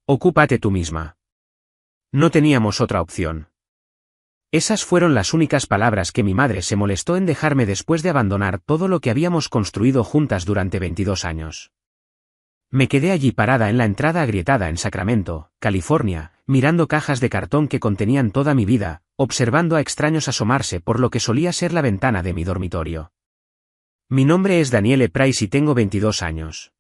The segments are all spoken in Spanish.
Ocúpate tú misma. No teníamos otra opción. Esas fueron las únicas palabras que mi madre se molestó en dejarme después de abandonar todo lo que habíamos construido juntas durante 22 años. Me quedé allí parada en la entrada agrietada en Sacramento, California, mirando cajas de cartón que contenían toda mi vida, observando a extraños asomarse por lo que solía ser la ventana de mi dormitorio. Mi nombre es Danielle Price y tengo 22 años.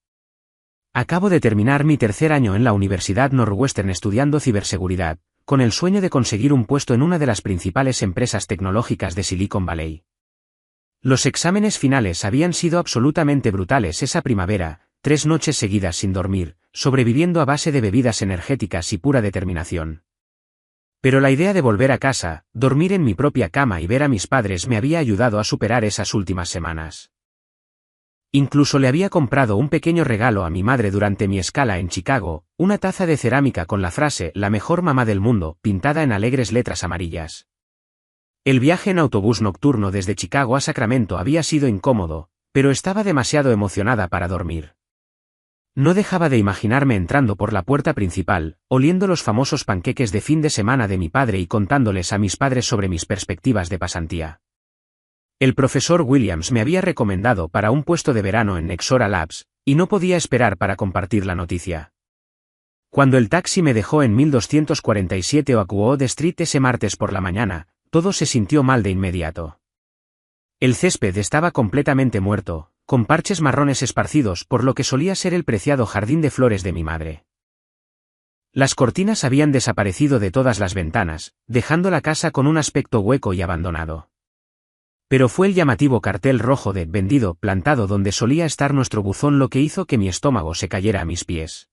Acabo de terminar mi tercer año en la Universidad Northwestern estudiando ciberseguridad, con el sueño de conseguir un puesto en una de las principales empresas tecnológicas de Silicon Valley. Los exámenes finales habían sido absolutamente brutales esa primavera, 3 noches seguidas sin dormir, sobreviviendo a base de bebidas energéticas y pura determinación. Pero la idea de volver a casa, dormir en mi propia cama y ver a mis padres me había ayudado a superar esas últimas semanas. Incluso le había comprado un pequeño regalo a mi madre durante mi escala en Chicago, una taza de cerámica con la frase «La mejor mamá del mundo» pintada en alegres letras amarillas. El viaje en autobús nocturno desde Chicago a Sacramento había sido incómodo, pero estaba demasiado emocionada para dormir. No dejaba de imaginarme entrando por la puerta principal, oliendo los famosos panqueques de fin de semana de mi padre y contándoles a mis padres sobre mis perspectivas de pasantía. El profesor Williams me había recomendado para un puesto de verano en Nexora Labs, y no podía esperar para compartir la noticia. Cuando el taxi me dejó en 1247 Oakwood Street ese martes por la mañana, todo se sintió mal de inmediato. El césped estaba completamente muerto, con parches marrones esparcidos por lo que solía ser el preciado jardín de flores de mi madre. Las cortinas habían desaparecido de todas las ventanas, dejando la casa con un aspecto hueco y abandonado. Pero fue el llamativo cartel rojo de «Vendido» plantado donde solía estar nuestro buzón lo que hizo que mi estómago se cayera a mis pies.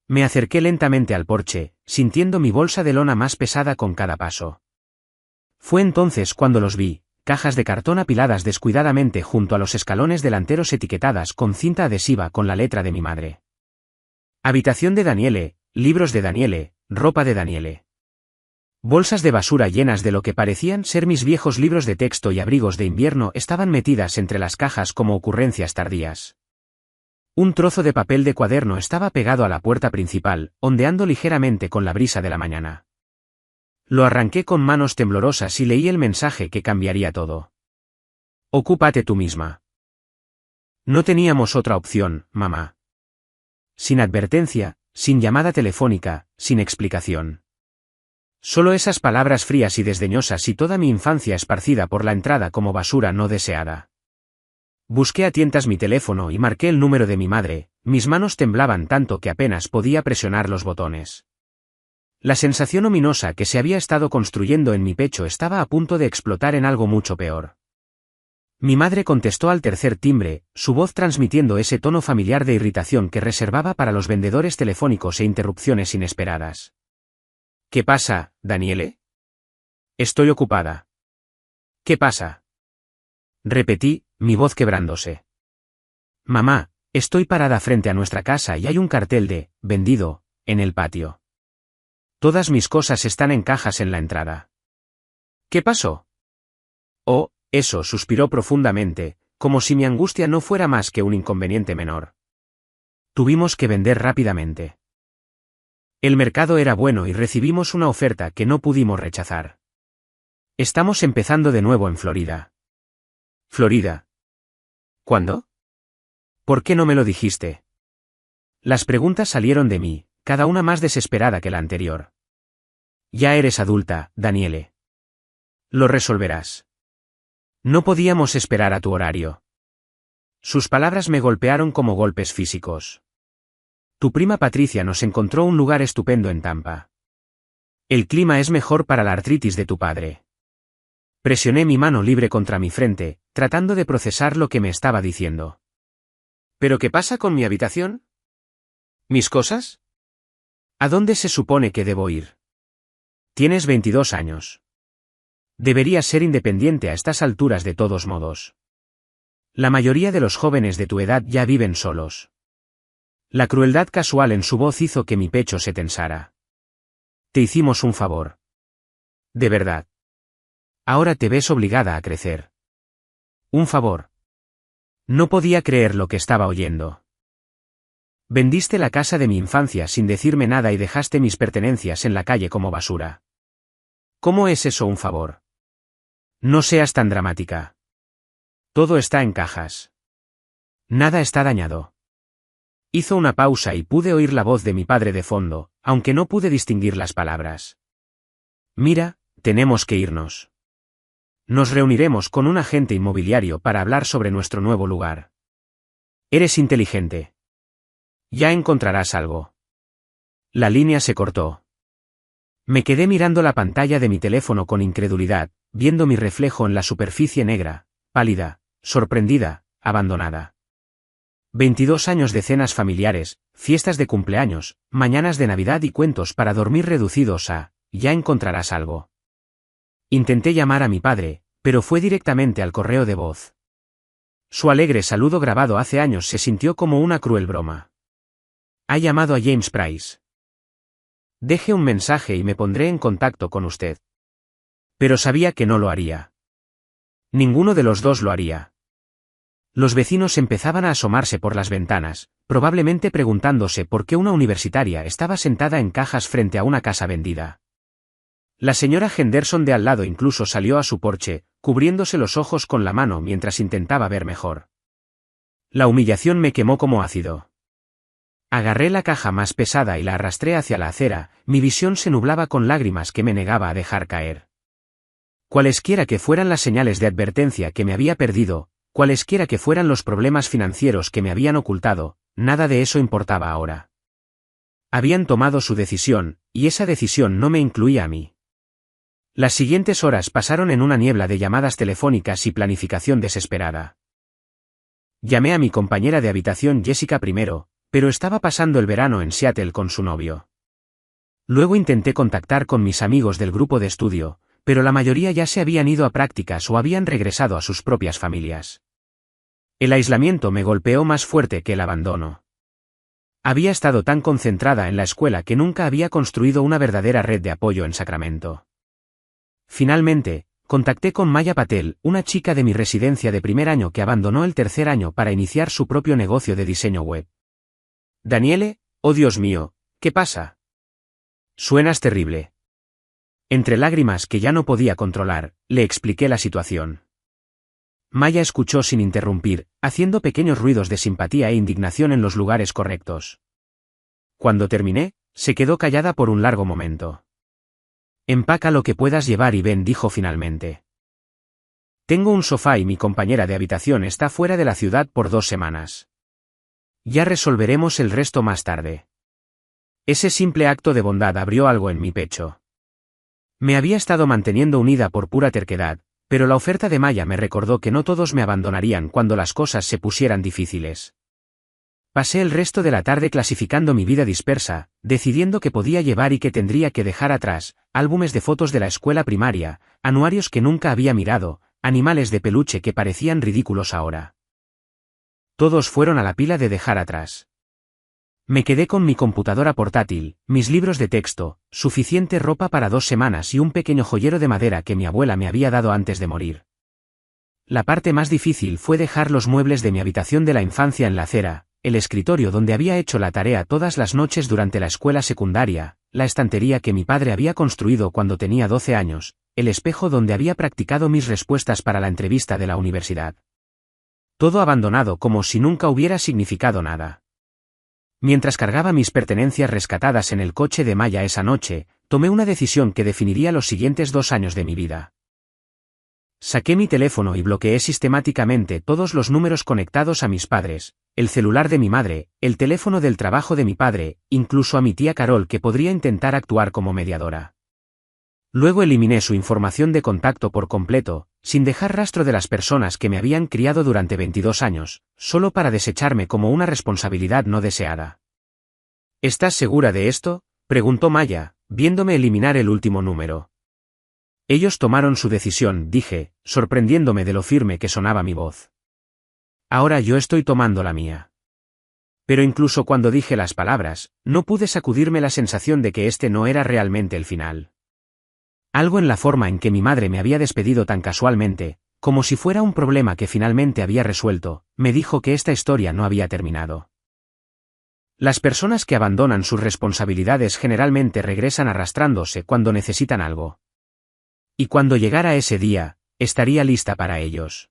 Me acerqué lentamente al porche, sintiendo mi bolsa de lona más pesada con cada paso. Fue entonces cuando los vi, cajas de cartón apiladas descuidadamente junto a los escalones delanteros etiquetadas con cinta adhesiva con la letra de mi madre. Habitación de Danielle, libros de Danielle, ropa de Danielle. Bolsas de basura llenas de lo que parecían ser mis viejos libros de texto y abrigos de invierno estaban metidas entre las cajas como ocurrencias tardías. Un trozo de papel de cuaderno estaba pegado a la puerta principal, ondeando ligeramente con la brisa de la mañana. Lo arranqué con manos temblorosas y leí el mensaje que cambiaría todo. Ocúpate tú misma. No teníamos otra opción, mamá. Sin advertencia, sin llamada telefónica, sin explicación. Solo esas palabras frías y desdeñosas y toda mi infancia esparcida por la entrada como basura no deseada. Busqué a tientas mi teléfono y marqué el número de mi madre, mis manos temblaban tanto que apenas podía presionar los botones. La sensación ominosa que se había estado construyendo en mi pecho estaba a punto de explotar en algo mucho peor. Mi madre contestó al tercer timbre, su voz transmitiendo ese tono familiar de irritación que reservaba para los vendedores telefónicos e interrupciones inesperadas. ¿Qué pasa, Danielle? Estoy ocupada. ¿Qué pasa? Repetí, mi voz quebrándose. Mamá, estoy parada frente a nuestra casa y hay un cartel de «Vendido» en el patio. Todas mis cosas están en cajas en la entrada. ¿Qué pasó? Oh, eso, suspiró profundamente, como si mi angustia no fuera más que un inconveniente menor. Tuvimos que vender rápidamente. El mercado era bueno y recibimos una oferta que no pudimos rechazar. Estamos empezando de nuevo en Florida. ¿Florida? ¿Cuándo? ¿Por qué no me lo dijiste? Las preguntas salieron de mí, cada una más desesperada que la anterior. Ya eres adulta, Danielle. Lo resolverás. No podíamos esperar a tu horario. Sus palabras me golpearon como golpes físicos. Tu prima Patricia nos encontró un lugar estupendo en Tampa. El clima es mejor para la artritis de tu padre. Presioné mi mano libre contra mi frente, tratando de procesar lo que me estaba diciendo. ¿Pero qué pasa con mi habitación? ¿Mis cosas? ¿A dónde se supone que debo ir? Tienes 22 años. Deberías ser independiente a estas alturas de todos modos. La mayoría de los jóvenes de tu edad ya viven solos. La crueldad casual en su voz hizo que mi pecho se tensara. Te hicimos un favor. De verdad. Ahora te ves obligada a crecer. Un favor. No podía creer lo que estaba oyendo. Vendiste la casa de mi infancia sin decirme nada y dejaste mis pertenencias en la calle como basura. ¿Cómo es eso un favor? No seas tan dramática. Todo está en cajas. Nada está dañado. Hizo una pausa y pude oír la voz de mi padre de fondo, aunque no pude distinguir las palabras. Mira, tenemos que irnos. Nos reuniremos con un agente inmobiliario para hablar sobre nuestro nuevo lugar. Eres inteligente. Ya encontrarás algo. La línea se cortó. Me quedé mirando la pantalla de mi teléfono con incredulidad, viendo mi reflejo en la superficie negra, pálida, sorprendida, abandonada. 22 años de cenas familiares, fiestas de cumpleaños, mañanas de Navidad y cuentos para dormir reducidos a, ya encontrarás algo. Intenté llamar a mi padre, pero fue directamente al correo de voz. Su alegre saludo grabado hace años se sintió como una cruel broma. Ha llamado a James Price. Deje un mensaje y me pondré en contacto con usted. Pero sabía que no lo haría. Ninguno de los dos lo haría. Los vecinos empezaban a asomarse por las ventanas, probablemente preguntándose por qué una universitaria estaba sentada en cajas frente a una casa vendida. La señora Henderson de al lado incluso salió a su porche, cubriéndose los ojos con la mano mientras intentaba ver mejor. La humillación me quemó como ácido. Agarré la caja más pesada y la arrastré hacia la acera, mi visión se nublaba con lágrimas que me negaba a dejar caer. Cualesquiera que fueran las señales de advertencia que me había perdido, cualesquiera que fueran los problemas financieros que me habían ocultado, nada de eso importaba ahora. Habían tomado su decisión, y esa decisión no me incluía a mí. Las siguientes horas pasaron en una niebla de llamadas telefónicas y planificación desesperada. Llamé a mi compañera de habitación Jessica primero, pero estaba pasando el verano en Seattle con su novio. Luego intenté contactar con mis amigos del grupo de estudio, pero la mayoría ya se habían ido a prácticas o habían regresado a sus propias familias. El aislamiento me golpeó más fuerte que el abandono. Había estado tan concentrada en la escuela que nunca había construido una verdadera red de apoyo en Sacramento. Finalmente, contacté con Maya Patel, una chica de mi residencia de primer año que abandonó el tercer año para iniciar su propio negocio de diseño web. Daniele, oh Dios mío, ¿qué pasa? Suenas terrible. Entre lágrimas que ya no podía controlar, le expliqué la situación. Maya escuchó sin interrumpir, haciendo pequeños ruidos de simpatía e indignación en los lugares correctos. Cuando terminé, se quedó callada por un largo momento. Empaca lo que puedas llevar y ven, dijo finalmente. Tengo un sofá y mi compañera de habitación está fuera de la ciudad por 2 semanas. Ya resolveremos el resto más tarde. Ese simple acto de bondad abrió algo en mi pecho. Me había estado manteniendo unida por pura terquedad, pero la oferta de Maya me recordó que no todos me abandonarían cuando las cosas se pusieran difíciles. Pasé el resto de la tarde clasificando mi vida dispersa, decidiendo qué podía llevar y qué tendría que dejar atrás, álbumes de fotos de la escuela primaria, anuarios que nunca había mirado, animales de peluche que parecían ridículos ahora. Todos fueron a la pila de dejar atrás. Me quedé con mi computadora portátil, mis libros de texto, suficiente ropa para 2 semanas y un pequeño joyero de madera que mi abuela me había dado antes de morir. La parte más difícil fue dejar los muebles de mi habitación de la infancia en la acera, el escritorio donde había hecho la tarea todas las noches durante la escuela secundaria, la estantería que mi padre había construido cuando tenía 12 años, el espejo donde había practicado mis respuestas para la entrevista de la universidad. Todo abandonado como si nunca hubiera significado nada. Mientras cargaba mis pertenencias rescatadas en el coche de Maya esa noche, tomé una decisión que definiría los siguientes 2 años de mi vida. Saqué mi teléfono y bloqueé sistemáticamente todos los números conectados a mis padres, el celular de mi madre, el teléfono del trabajo de mi padre, incluso a mi tía Carol que podría intentar actuar como mediadora. Luego eliminé su información de contacto por completo, sin dejar rastro de las personas que me habían criado durante 22 años, solo para desecharme como una responsabilidad no deseada. ¿Estás segura de esto?, preguntó Maya, viéndome eliminar el último número. Ellos tomaron su decisión, dije, sorprendiéndome de lo firme que sonaba mi voz. Ahora yo estoy tomando la mía. Pero incluso cuando dije las palabras, no pude sacudirme la sensación de que este no era realmente el final. Algo en la forma en que mi madre me había despedido tan casualmente, como si fuera un problema que finalmente había resuelto, me dijo que esta historia no había terminado. Las personas que abandonan sus responsabilidades generalmente regresan arrastrándose cuando necesitan algo. Y cuando llegara ese día, estaría lista para ellos.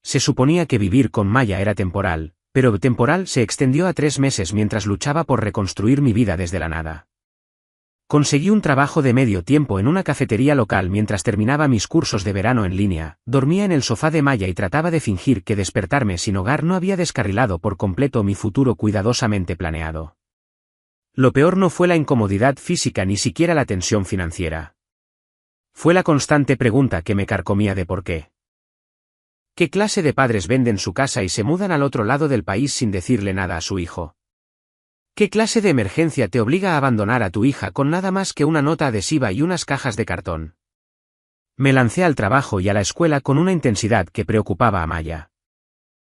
Se suponía que vivir con Maya era temporal, pero temporal se extendió a 3 meses mientras luchaba por reconstruir mi vida desde la nada. Conseguí un trabajo de medio tiempo en una cafetería local mientras terminaba mis cursos de verano en línea, dormía en el sofá de Maya y trataba de fingir que despertarme sin hogar no había descarrilado por completo mi futuro cuidadosamente planeado. Lo peor no fue la incomodidad física ni siquiera la tensión financiera. Fue la constante pregunta que me carcomía de por qué. ¿Qué clase de padres venden su casa y se mudan al otro lado del país sin decirle nada a su hijo? ¿Qué clase de emergencia te obliga a abandonar a tu hija con nada más que una nota adhesiva y unas cajas de cartón? Me lancé al trabajo y a la escuela con una intensidad que preocupaba a Maya.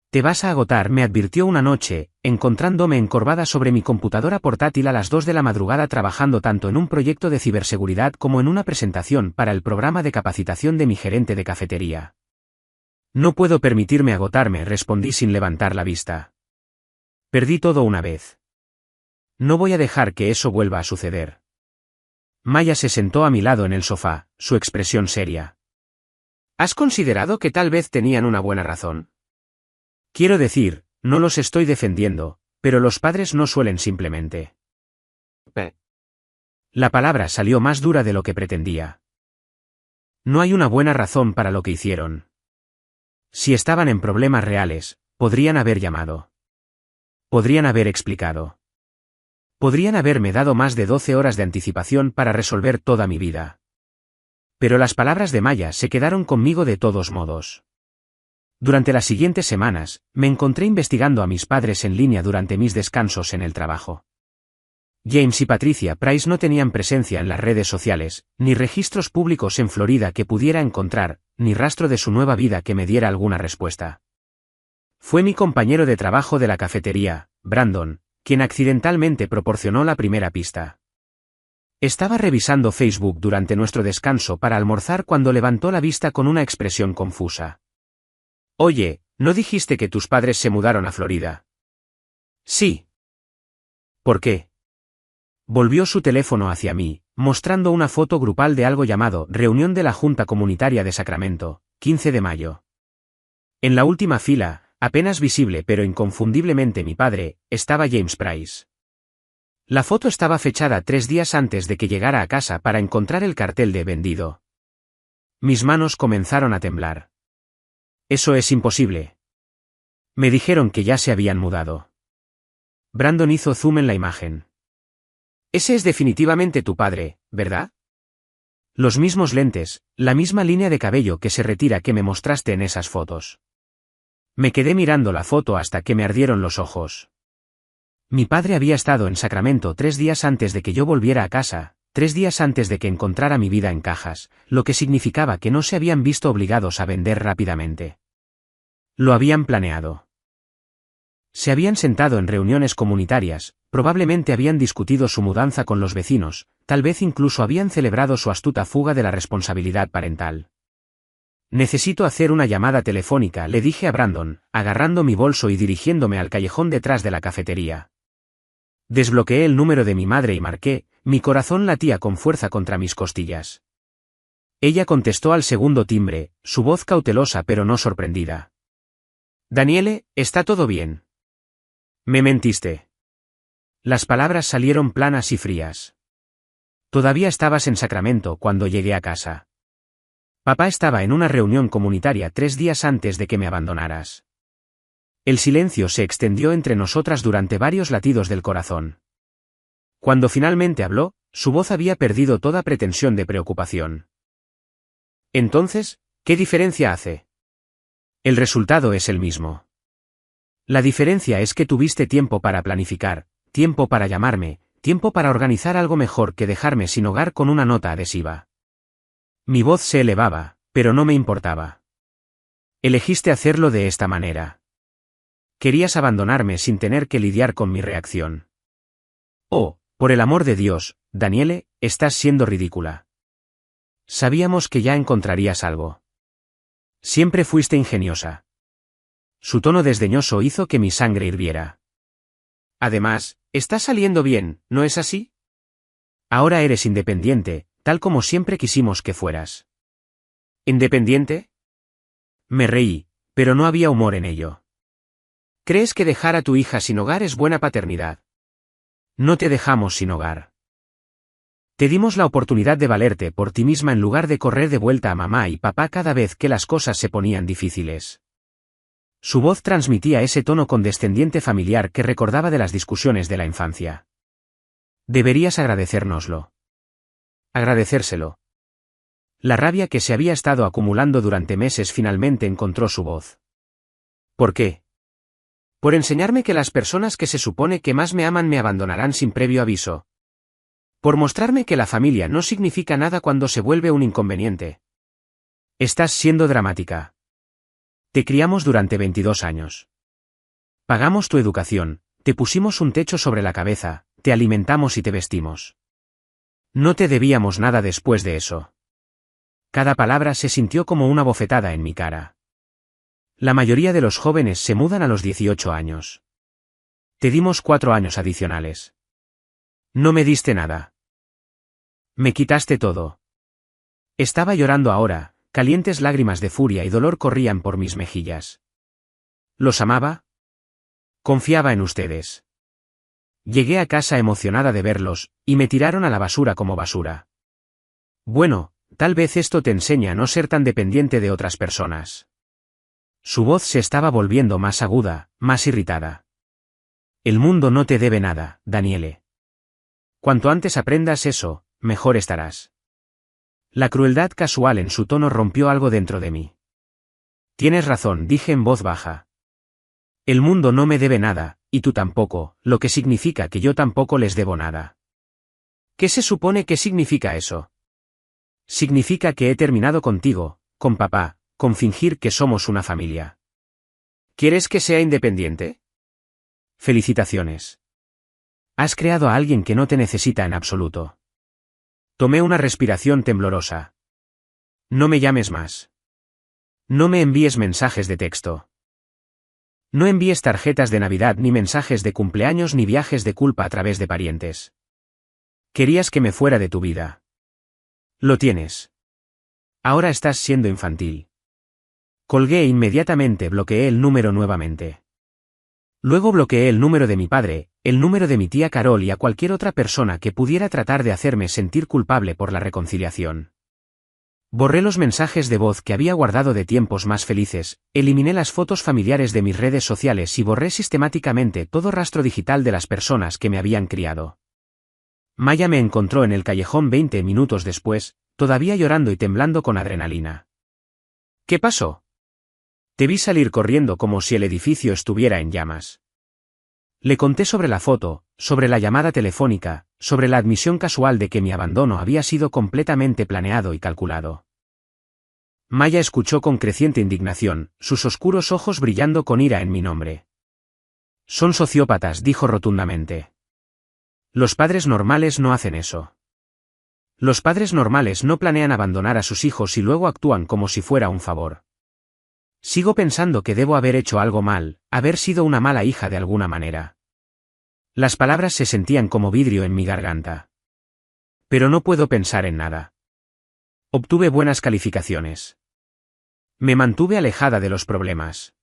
Te vas a agotar, me advirtió una noche, encontrándome encorvada sobre mi computadora portátil a las 2 de la madrugada trabajando tanto en un proyecto de ciberseguridad como en una presentación para el programa de capacitación de mi gerente de cafetería. No puedo permitirme agotarme, respondí sin levantar la vista. Perdí todo una vez. No voy a dejar que eso vuelva a suceder. Maya se sentó a mi lado en el sofá, su expresión seria. ¿Has considerado que tal vez tenían una buena razón? Quiero decir, no los estoy defendiendo, pero los padres no suelen simplemente. La palabra salió más dura de lo que pretendía. No hay una buena razón para lo que hicieron. Si estaban en problemas reales, podrían haber llamado. Podrían haber explicado. Podrían haberme dado más de 12 horas de anticipación para resolver toda mi vida. Pero las palabras de Maya se quedaron conmigo de todos modos. Durante las siguientes semanas, me encontré investigando a mis padres en línea durante mis descansos en el trabajo. James y Patricia Price no tenían presencia en las redes sociales, ni registros públicos en Florida que pudiera encontrar, ni rastro de su nueva vida que me diera alguna respuesta. Fue mi compañero de trabajo de la cafetería, Brandon, quien accidentalmente proporcionó la primera pista. Estaba revisando Facebook durante nuestro descanso para almorzar cuando levantó la vista con una expresión confusa. Oye, ¿no dijiste que tus padres se mudaron a Florida? Sí. ¿Por qué? Volvió su teléfono hacia mí, mostrando una foto grupal de algo llamado Reunión de la Junta Comunitaria de Sacramento, 15 de mayo. En la última fila, apenas visible pero inconfundiblemente mi padre, estaba James Price. La foto estaba fechada 3 días antes de que llegara a casa para encontrar el cartel de vendido. Mis manos comenzaron a temblar. Eso es imposible. Me dijeron que ya se habían mudado. Brandon hizo zoom en la imagen. Ese es definitivamente tu padre, ¿verdad? Los mismos lentes, la misma línea de cabello que se retira que me mostraste en esas fotos. Me quedé mirando la foto hasta que me ardieron los ojos. Mi padre había estado en Sacramento 3 días antes de que yo volviera a casa, 3 días antes de que encontrara mi vida en cajas, lo que significaba que no se habían visto obligados a vender rápidamente. Lo habían planeado. Se habían sentado en reuniones comunitarias, probablemente habían discutido su mudanza con los vecinos, tal vez incluso habían celebrado su astuta fuga de la responsabilidad parental. Necesito hacer una llamada telefónica, le dije a Brandon, agarrando mi bolso y dirigiéndome al callejón detrás de la cafetería. Desbloqueé el número de mi madre y marqué, mi corazón latía con fuerza contra mis costillas. Ella contestó al segundo timbre, su voz cautelosa pero no sorprendida. Daniele, ¿está todo bien? Me mentiste. Las palabras salieron planas y frías. Todavía estabas en Sacramento cuando llegué a casa. Papá estaba en una reunión comunitaria 3 días antes de que me abandonaras. El silencio se extendió entre nosotras durante varios latidos del corazón. Cuando finalmente habló, su voz había perdido toda pretensión de preocupación. Entonces, ¿qué diferencia hace? El resultado es el mismo. La diferencia es que tuviste tiempo para planificar, tiempo para llamarme, tiempo para organizar algo mejor que dejarme sin hogar con una nota adhesiva. Mi voz se elevaba, pero no me importaba. Elegiste hacerlo de esta manera. Querías abandonarme sin tener que lidiar con mi reacción. Oh, por el amor de Dios, Daniele, estás siendo ridícula. Sabíamos que ya encontrarías algo. Siempre fuiste ingeniosa. Su tono desdeñoso hizo que mi sangre hirviera. Además, está saliendo bien, ¿no es así? Ahora eres independiente, tal como siempre quisimos que fueras. ¿Independiente? Me reí, pero no había humor en ello. ¿Crees que dejar a tu hija sin hogar es buena paternidad? No te dejamos sin hogar. Te dimos la oportunidad de valerte por ti misma en lugar de correr de vuelta a mamá y papá cada vez que las cosas se ponían difíciles. Su voz transmitía ese tono condescendiente familiar que recordaba de las discusiones de la infancia. Deberías agradecérnoslo. Agradecérselo. La rabia que se había estado acumulando durante meses finalmente encontró su voz. ¿Por qué? Por enseñarme que las personas que se supone que más me aman me abandonarán sin previo aviso. Por mostrarme que la familia no significa nada cuando se vuelve un inconveniente. Estás siendo dramática. Te criamos durante 22 años. Pagamos tu educación, te pusimos un techo sobre la cabeza, te alimentamos y te vestimos. No te debíamos nada después de eso. Cada palabra se sintió como una bofetada en mi cara. La mayoría de los jóvenes se mudan a los 18 años. Te dimos 4 años adicionales. No me diste nada. Me quitaste todo. Estaba llorando ahora, calientes lágrimas de furia y dolor corrían por mis mejillas. ¿Los amaba? Confiaba en ustedes. Llegué a casa emocionada de verlos, y me tiraron a la basura como basura. Bueno, tal vez esto te enseña a no ser tan dependiente de otras personas. Su voz se estaba volviendo más aguda, más irritada. El mundo no te debe nada, Daniele. Cuanto antes aprendas eso, mejor estarás. La crueldad casual en su tono rompió algo dentro de mí. Tienes razón, dije en voz baja. El mundo no me debe nada, y tú tampoco, lo que significa que yo tampoco les debo nada. ¿Qué se supone que significa eso? Significa que he terminado contigo, con papá, con fingir que somos una familia. ¿Quieres que sea independiente? Felicitaciones. Has creado a alguien que no te necesita en absoluto. Tomé una respiración temblorosa. No me llames más. No me envíes mensajes de texto. No envíes tarjetas de Navidad ni mensajes de cumpleaños ni viajes de culpa a través de parientes. Querías que me fuera de tu vida. Lo tienes. Ahora estás siendo infantil. Colgué e inmediatamente bloqueé el número nuevamente. Luego bloqueé el número de mi padre, el número de mi tía Carol y a cualquier otra persona que pudiera tratar de hacerme sentir culpable por la reconciliación. Borré los mensajes de voz que había guardado de tiempos más felices, eliminé las fotos familiares de mis redes sociales y borré sistemáticamente todo rastro digital de las personas que me habían criado. Maya me encontró en el callejón 20 minutos después, todavía llorando y temblando con adrenalina. ¿Qué pasó? Te vi salir corriendo como si el edificio estuviera en llamas. Le conté sobre la foto, sobre la llamada telefónica, sobre la admisión casual de que mi abandono había sido completamente planeado y calculado. Maya escuchó con creciente indignación, sus oscuros ojos brillando con ira en mi nombre. Son sociópatas, dijo rotundamente. Los padres normales no hacen eso. Los padres normales no planean abandonar a sus hijos y luego actúan como si fuera un favor. Sigo pensando que debo haber hecho algo mal, haber sido una mala hija de alguna manera. Las palabras se sentían como vidrio en mi garganta. Pero no puedo pensar en nada. Obtuve buenas calificaciones. Me mantuve alejada de los problemas.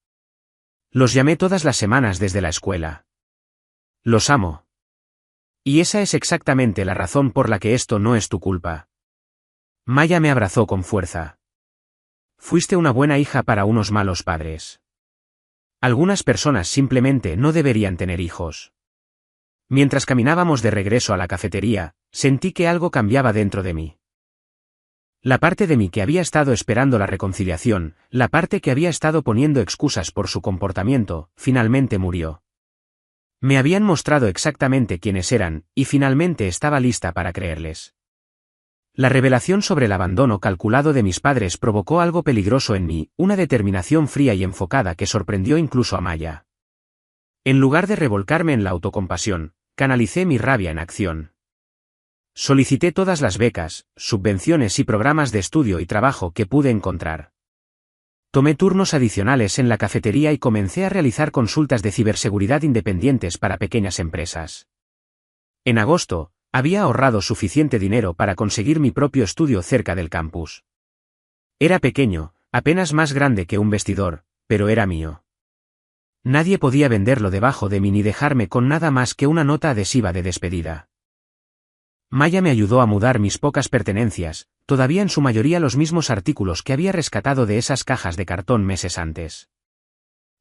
Los llamé todas las semanas desde la escuela. Los amo. Y esa es exactamente la razón por la que esto no es tu culpa. Maya me abrazó con fuerza. Fuiste una buena hija para unos malos padres. Algunas personas simplemente no deberían tener hijos. Mientras caminábamos de regreso a la cafetería, sentí que algo cambiaba dentro de mí. La parte de mí que había estado esperando la reconciliación, la parte que había estado poniendo excusas por su comportamiento, finalmente murió. Me habían mostrado exactamente quiénes eran, y finalmente estaba lista para creerles. La revelación sobre el abandono calculado de mis padres provocó algo peligroso en mí, una determinación fría y enfocada que sorprendió incluso a Maya. En lugar de revolcarme en la autocompasión, canalicé mi rabia en acción. Solicité todas las becas, subvenciones y programas de estudio y trabajo que pude encontrar. Tomé turnos adicionales en la cafetería y comencé a realizar consultas de ciberseguridad independientes para pequeñas empresas. En agosto, había ahorrado suficiente dinero para conseguir mi propio estudio cerca del campus. Era pequeño, apenas más grande que un vestidor, pero era mío. Nadie podía venderlo debajo de mí ni dejarme con nada más que una nota adhesiva de despedida. Maya me ayudó a mudar mis pocas pertenencias, todavía en su mayoría los mismos artículos que había rescatado de esas cajas de cartón meses antes.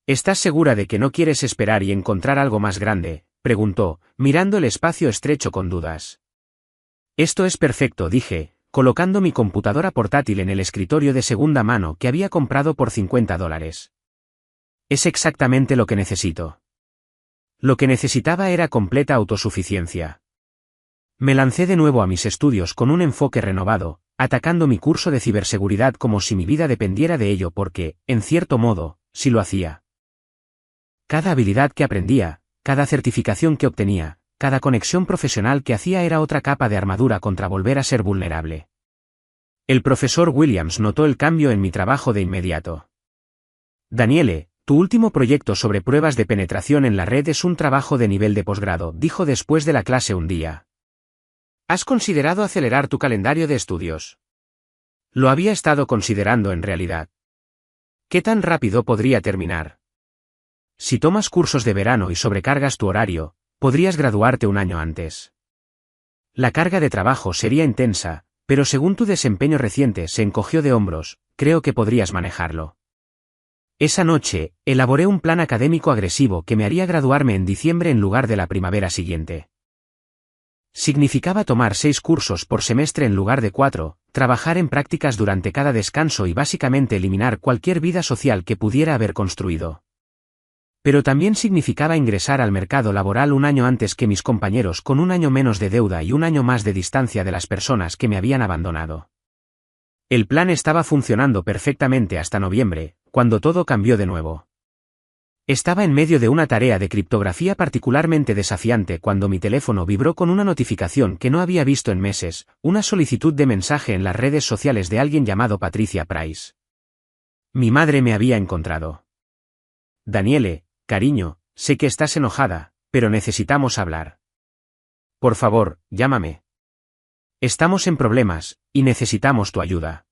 ¿Estás segura de que no quieres esperar y encontrar algo más grande?, preguntó, mirando el espacio estrecho con dudas. Esto es perfecto, dije, colocando mi computadora portátil en el escritorio de segunda mano que había comprado por $50. Es exactamente lo que necesito. Lo que necesitaba era completa autosuficiencia. Me lancé de nuevo a mis estudios con un enfoque renovado, atacando mi curso de ciberseguridad como si mi vida dependiera de ello porque, en cierto modo, sí lo hacía. Cada habilidad que aprendía, cada certificación que obtenía, cada conexión profesional que hacía era otra capa de armadura contra volver a ser vulnerable. El profesor Williams notó el cambio en mi trabajo de inmediato. Daniele, tu último proyecto sobre pruebas de penetración en la red es un trabajo de nivel de posgrado, dijo después de la clase un día. ¿Has considerado acelerar tu calendario de estudios? Lo había estado considerando en realidad. ¿Qué tan rápido podría terminar? Si tomas cursos de verano y sobrecargas tu horario, podrías graduarte un año antes. La carga de trabajo sería intensa, pero según tu desempeño reciente se encogió de hombros, creo que podrías manejarlo. Esa noche, elaboré un plan académico agresivo que me haría graduarme en diciembre en lugar de la primavera siguiente. Significaba tomar 6 cursos por semestre en lugar de 4, trabajar en prácticas durante cada descanso y básicamente eliminar cualquier vida social que pudiera haber construido. Pero también significaba ingresar al mercado laboral un año antes que mis compañeros con un año menos de deuda y un año más de distancia de las personas que me habían abandonado. El plan estaba funcionando perfectamente hasta noviembre, cuando todo cambió de nuevo. Estaba en medio de una tarea de criptografía particularmente desafiante cuando mi teléfono vibró con una notificación que no había visto en meses, una solicitud de mensaje en las redes sociales de alguien llamado Patricia Price. Mi madre me había encontrado. Daniele, cariño, sé que estás enojada, pero necesitamos hablar. Por favor, llámame. Estamos en problemas, y necesitamos tu ayuda.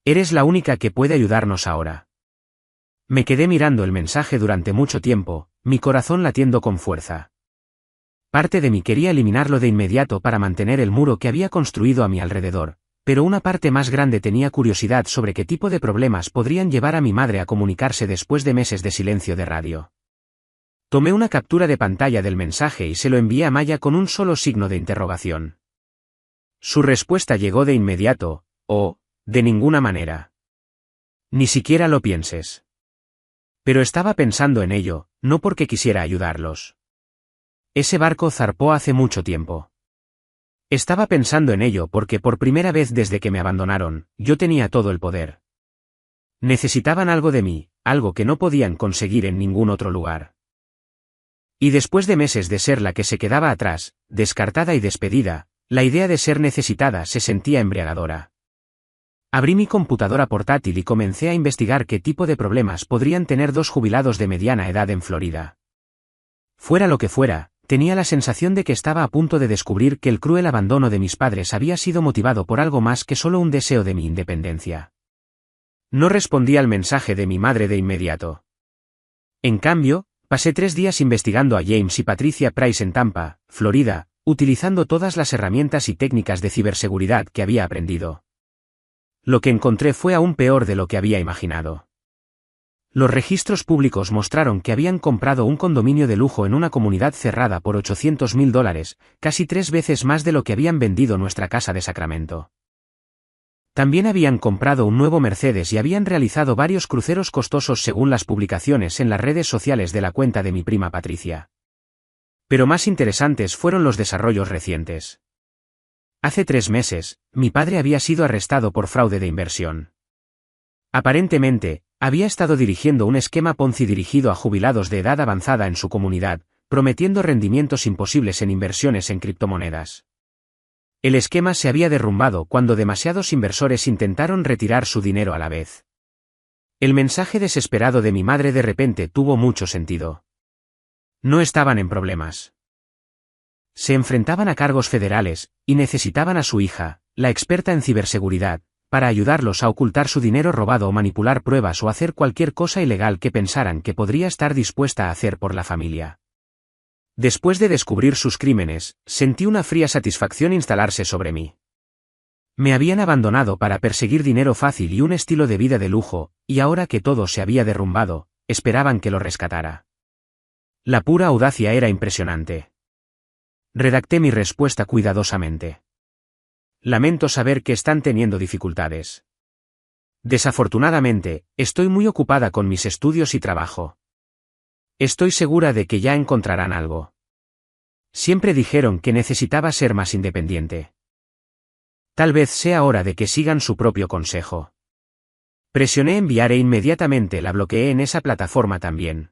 Eres la única que puede ayudarnos ahora. Me quedé mirando el mensaje durante mucho tiempo, mi corazón latiendo con fuerza. Parte de mí quería eliminarlo de inmediato para mantener el muro que había construido a mi alrededor, pero una parte más grande tenía curiosidad sobre qué tipo de problemas podrían llevar a mi madre a comunicarse después de meses de silencio de radio. Tomé una captura de pantalla del mensaje y se lo envié a Maya con un solo signo de interrogación. Su respuesta llegó de inmediato, de ninguna manera. Ni siquiera lo pienses. Pero estaba pensando en ello, no porque quisiera ayudarlos. Ese barco zarpó hace mucho tiempo. Estaba pensando en ello porque por primera vez desde que me abandonaron, yo tenía todo el poder. Necesitaban algo de mí, algo que no podían conseguir en ningún otro lugar. Y después de meses de ser la que se quedaba atrás, descartada y despedida, la idea de ser necesitada se sentía embriagadora. Abrí mi computadora portátil y comencé a investigar qué tipo de problemas podrían tener 2 jubilados de mediana edad en Florida. Fuera lo que fuera, tenía la sensación de que estaba a punto de descubrir que el cruel abandono de mis padres había sido motivado por algo más que solo un deseo de mi independencia. No respondí al mensaje de mi madre de inmediato. En cambio, pasé 3 días investigando a James y Patricia Price en Tampa, Florida, utilizando todas las herramientas y técnicas de ciberseguridad que había aprendido. Lo que encontré fue aún peor de lo que había imaginado. Los registros públicos mostraron que habían comprado un condominio de lujo en una comunidad cerrada por $800,000, casi 3 veces más de lo que habían vendido nuestra casa de Sacramento. También habían comprado un nuevo Mercedes y habían realizado varios cruceros costosos según las publicaciones en las redes sociales de la cuenta de mi prima Patricia. Pero más interesantes fueron los desarrollos recientes. Hace 3 meses, mi padre había sido arrestado por fraude de inversión. Aparentemente, había estado dirigiendo un esquema Ponzi dirigido a jubilados de edad avanzada en su comunidad, prometiendo rendimientos imposibles en inversiones en criptomonedas. El esquema se había derrumbado cuando demasiados inversores intentaron retirar su dinero a la vez. El mensaje desesperado de mi madre de repente tuvo mucho sentido. No estaban en problemas. Se enfrentaban a cargos federales, y necesitaban a su hija, la experta en ciberseguridad, para ayudarlos a ocultar su dinero robado o manipular pruebas o hacer cualquier cosa ilegal que pensaran que podría estar dispuesta a hacer por la familia. Después de descubrir sus crímenes, sentí una fría satisfacción instalarse sobre mí. Me habían abandonado para perseguir dinero fácil y un estilo de vida de lujo, y ahora que todo se había derrumbado, esperaban que lo rescatara. La pura audacia era impresionante. Redacté mi respuesta cuidadosamente. Lamento saber que están teniendo dificultades. Desafortunadamente, estoy muy ocupada con mis estudios y trabajo. Estoy segura de que ya encontrarán algo. Siempre dijeron que necesitaba ser más independiente. Tal vez sea hora de que sigan su propio consejo. Presioné enviar e inmediatamente la bloqueé en esa plataforma también.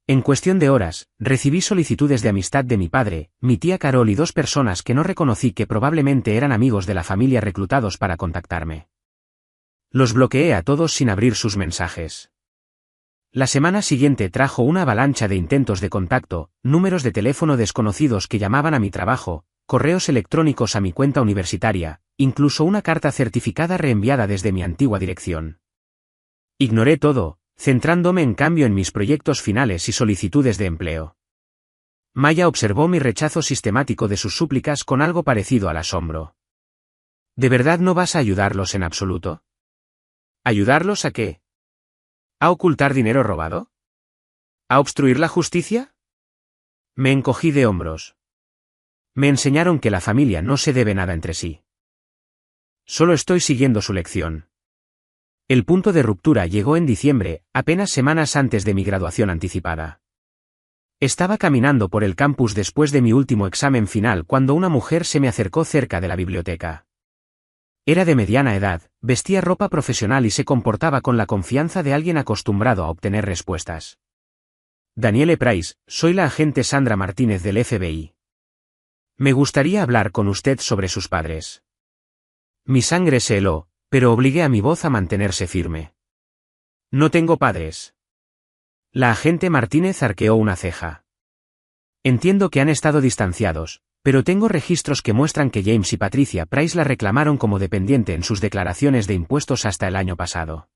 En cuestión de horas, recibí solicitudes de amistad de mi padre, mi tía Carol y 2 personas que no reconocí que probablemente eran amigos de la familia reclutados para contactarme. Los bloqueé a todos sin abrir sus mensajes. La semana siguiente trajo una avalancha de intentos de contacto, números de teléfono desconocidos que llamaban a mi trabajo, correos electrónicos a mi cuenta universitaria, incluso una carta certificada reenviada desde mi antigua dirección. Ignoré todo, centrándome en cambio en mis proyectos finales y solicitudes de empleo. Maya observó mi rechazo sistemático de sus súplicas con algo parecido al asombro. ¿De verdad no vas a ayudarlos en absoluto? ¿Ayudarlos a qué? ¿A ocultar dinero robado? ¿A obstruir la justicia? Me encogí de hombros. Me enseñaron que la familia no se debe nada entre sí. Solo estoy siguiendo su lección. El punto de ruptura llegó en diciembre, apenas semanas antes de mi graduación anticipada. Estaba caminando por el campus después de mi último examen final cuando una mujer se me acercó cerca de la biblioteca. Era de mediana edad, vestía ropa profesional y se comportaba con la confianza de alguien acostumbrado a obtener respuestas. Danielle Price, soy la agente Sandra Martínez del FBI. Me gustaría hablar con usted sobre sus padres. Mi sangre se heló, pero obligué a mi voz a mantenerse firme. No tengo padres. La agente Martínez arqueó una ceja. Entiendo que han estado distanciados, pero tengo registros que muestran que James y Patricia Price la reclamaron como dependiente en sus declaraciones de impuestos hasta el año pasado.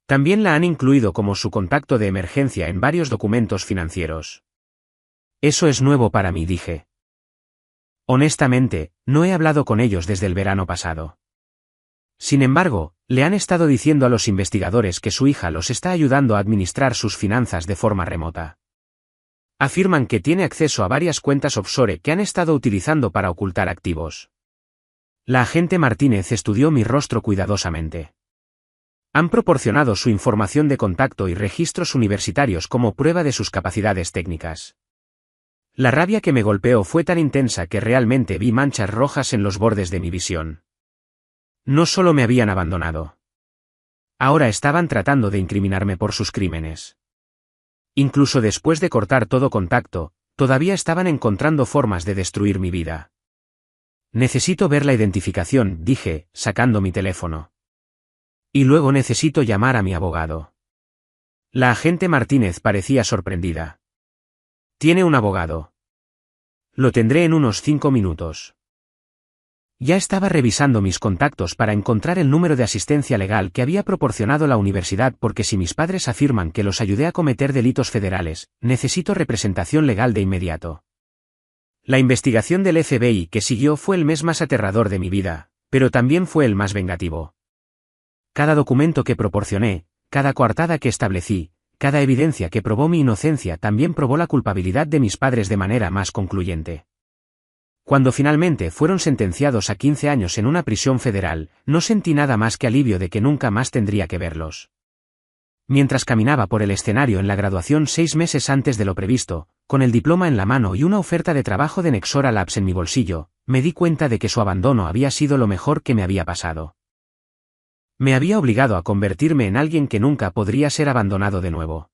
También la han incluido como su contacto de emergencia en varios documentos financieros. Eso es nuevo para mí, dije. Honestamente, no he hablado con ellos desde el verano pasado. Sin embargo, le han estado diciendo a los investigadores que su hija los está ayudando a administrar sus finanzas de forma remota. Afirman que tiene acceso a varias cuentas offshore que han estado utilizando para ocultar activos. La agente Martínez estudió mi rostro cuidadosamente. Han proporcionado su información de contacto y registros universitarios como prueba de sus capacidades técnicas. La rabia que me golpeó fue tan intensa que realmente vi manchas rojas en los bordes de mi visión. No solo me habían abandonado. Ahora estaban tratando de incriminarme por sus crímenes. Incluso después de cortar todo contacto, todavía estaban encontrando formas de destruir mi vida. Necesito ver la identificación, dije, sacando mi teléfono. Y luego necesito llamar a mi abogado. La agente Martínez parecía sorprendida. ¿Tiene un abogado? Lo tendré en unos 5 minutos. Ya estaba revisando mis contactos para encontrar el número de asistencia legal que había proporcionado la universidad porque si mis padres afirman que los ayudé a cometer delitos federales, necesito representación legal de inmediato. La investigación del FBI que siguió fue el mes más aterrador de mi vida, pero también fue el más vengativo. Cada documento que proporcioné, cada coartada que establecí, cada evidencia que probó mi inocencia también probó la culpabilidad de mis padres de manera más concluyente. Cuando finalmente fueron sentenciados a 15 años en una prisión federal, no sentí nada más que alivio de que nunca más tendría que verlos. Mientras caminaba por el escenario en la graduación 6 meses antes de lo previsto, con el diploma en la mano y una oferta de trabajo de Nexora Labs en mi bolsillo, me di cuenta de que su abandono había sido lo mejor que me había pasado. Me había obligado a convertirme en alguien que nunca podría ser abandonado de nuevo.